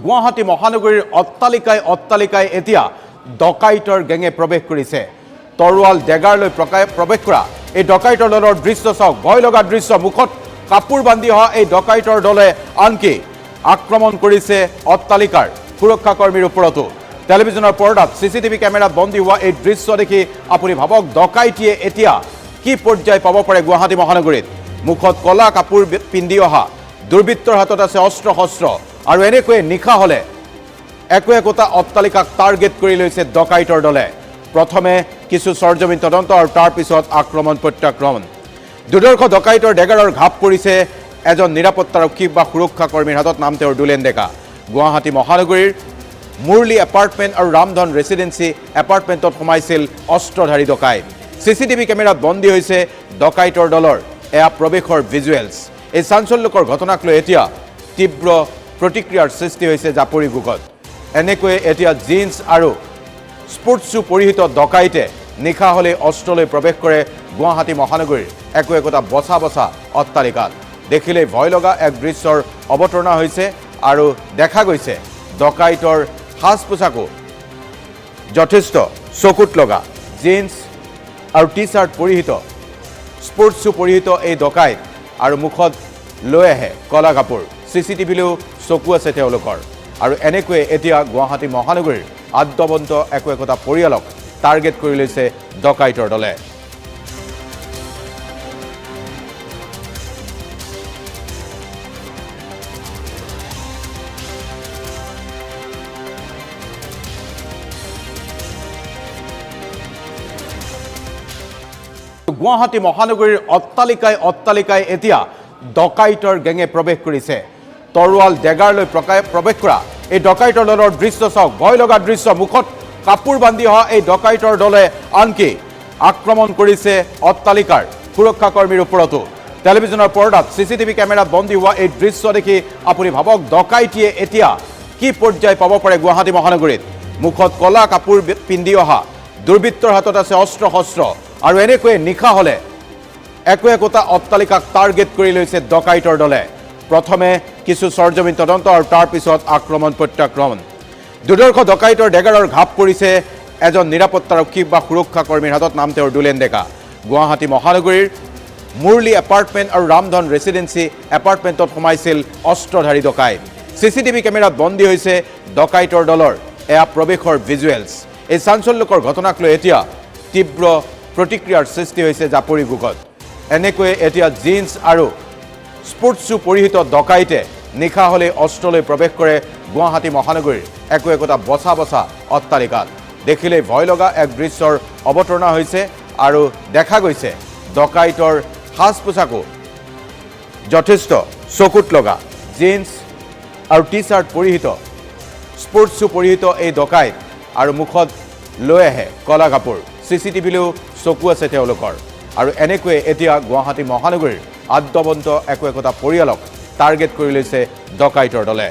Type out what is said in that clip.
গুৱাহাটী মহানগৰীৰ অট্টালিকাই এতিয়া ডকাইতৰ গেঙে প্ৰৱেশ কৰিছে। তৰোৱাল ডেগাৰলৈ প্ৰৱেশ কৰা এই ডকাইতৰ দলৰ দৃশ্য চাওক, ভয় লগা দৃশ্য। মুখত কাপোৰ বান্ধি অহা এই ডকাইতৰ দলে আনকি আক্ৰমণ কৰিছে অট্টালিকাৰ সুৰক্ষাকৰ্মীৰ ওপৰতো। টেলিভিছনৰ পৰ্দাত চিচিটিভি কেমেৰাত বন্দী হোৱা এই দৃশ্য দেখি আপুনি ভাবক ডকাইতিয়ে এতিয়া কি পৰ্যায় পাব পাৰে গুৱাহাটী মহানগৰীত। মুখত কলা কাপোৰ পিন্ধি অহা দুৰ্বৃত্তৰ হাতত আছে অস্ত্ৰ শস্ত্ৰ আৰু এনেকৈয়ে নিশা হলে একোটা অট্টালিকাক টাৰ্গেট কৰি লৈছে ডকাইতৰ দলে। প্ৰথমে কিছু সৰজমিন তদন্ত আৰু তাৰ পিছত আক্ৰমণ প্ৰত্যাক্ৰমণ। দুৰ্দৰ্শ ডকাইতৰ ডেগাৰৰ ঘাপ পৰিছে এজন নিৰাপত্তাৰক্ষী বা সুৰক্ষাকৰ্মীৰ হাতত। নাম তেওঁৰ দুলেন ডেকা। গুৱাহাটী মহানগৰীৰ মুৰলী এপাৰ্টমেণ্ট আৰু ৰামধন ৰেচিডেন্সি এপাৰ্টমেণ্টত সোমাইছিল অস্ত্ৰধাৰী ডকাইত। চিচিটিভি কেমেৰাত বন্দী হৈছে ডকাইতৰ দলৰ এয়া প্ৰৱেশৰ ভিজুৱেলছ। এই চাঞ্চল্যকৰ ঘটনাক লৈ এতিয়া তীব্ৰ প্ৰতিক্ৰিয়াৰ সৃষ্টি হৈছে জাপৰিগুগত। এনেকৈয়ে এতিয়া জিন্স আৰু স্পৰ্টছ শ্বু পৰিহিত ডকাইতে নিশা হলে অস্ত্ৰলৈ প্ৰৱেশ কৰে গুৱাহাটী মহানগৰীৰ একোটা বছা অট্টালিকাত। দেখিলেই ভয় লগা এক দৃশ্যৰ অৱতৰণা হৈছে আৰু দেখা গৈছে ডকাইতৰ সাজ পোছাকো যথেষ্ট চকুত লগা। জিন্স আৰু টি চাৰ্ট পৰিহিত, স্পৰ্টছ শ্বু পৰিহিত এই ডকাইত আৰু মুখত লৈ আহে কলা কাপোৰ। চিচিটিভিলৈও চকু আছে তেওঁলোকৰ। আৰু এনেকৈয়ে এতিয়া গুৱাহাটী মহানগৰীৰ আদ্যবন্ত একোটা পৰিয়ালক টাৰ্গেট কৰি লৈছে ডকাইতৰ দলে। গুৱাহাটী মহানগৰীৰ অট্টালিকাই এতিয়া ডকাইতৰ গেঙে প্ৰৱেশ কৰিছে। তৰোৱাল ডেগাৰলৈ প্ৰৱেশ কৰা এই ডকাইতৰ দলৰ দৃশ্য চাওক, ভয় লগা দৃশ্য। মুখত কাপোৰ বান্ধি অহা এই ডকাইতৰ দলে আনকি আক্ৰমণ কৰিছে অট্টালিকাৰ সুৰক্ষাকৰ্মীৰ ওপৰতো। টেলিভিছনৰ পৰ্দাত চিচিটিভি কেমেৰাত বন্দী হোৱা এই দৃশ্য দেখি আপুনি ভাবক ডকাইতিয়ে এতিয়া কি পৰ্যায় পাব পাৰে গুৱাহাটী মহানগৰীত। মুখত কলা কাপোৰ পিন্ধি অহা দুৰ্বৃত্তৰ হাতত আছে অস্ত্ৰ শস্ত্ৰ আৰু এনেকৈয়ে নিশা হলে একোটা অট্টালিকাক টাৰ্গেট কৰি লৈছে ডকাইতৰ দলে। প্ৰথমে কিছু সৰজমিন তদন্ত আৰু তাৰ পিছত আক্ৰমণ প্ৰত্যাক্ৰমণ। দুৰ্দৰ্শ ডকাইতৰ ডেগাৰৰ ঘাপ পৰিছে এজন নিৰাপত্তাৰক্ষী বা সুৰক্ষাকৰ্মীৰ হাতত। নাম তেওঁৰ দুলেন ডেকা। গুৱাহাটী মহানগৰীৰ মুৰলী এপাৰ্টমেণ্ট আৰু ৰামধন ৰেচিডেন্সি এপাৰ্টমেণ্টত সোমাইছিল অস্ত্ৰধাৰী ডকাইত। চিচিটিভি কেমেৰাত বন্দী হৈছে ডকাইতৰ দলৰ এয়া প্ৰৱেশৰ ভিজুৱেলছ। এই চাঞ্চল্যকৰ ঘটনাক লৈ এতিয়া তীব্ৰ প্ৰতিক্ৰিয়াৰ সৃষ্টি হৈছে জাপৰিগুগত। এনেকৈয়ে এতিয়া জিন্স আৰু স্পৰ্টছ শ্বু পৰিহিত ডকাইতে নিশা হলে অস্ত্ৰলৈ প্ৰৱেশ কৰে গুৱাহাটী মহানগৰীৰ একোটা বছা অট্টালিকাত। দেখিলেই ভয় লগা এক দৃশ্যৰ অৱতৰণা হৈছে আৰু দেখা গৈছে ডকাইতৰ সাজ পোছাকো যথেষ্ট চকুত লগা। জিন্স আৰু টি চাৰ্ট পৰিহিত, স্পৰ্টছ শ্বু পৰিহিত এই ডকাইত আৰু মুখত লৈ আহে কলা কাপোৰ। চিচিটিভিলৈও চকু আছে তেওঁলোকৰ। আৰু এনেকৈয়ে এতিয়া গুৱাহাটী মহানগৰীৰ আদ্যবন্ত একোটা পৰিয়ালক টাৰ্গেট কৰি লৈছে ডকাইতৰ দলে।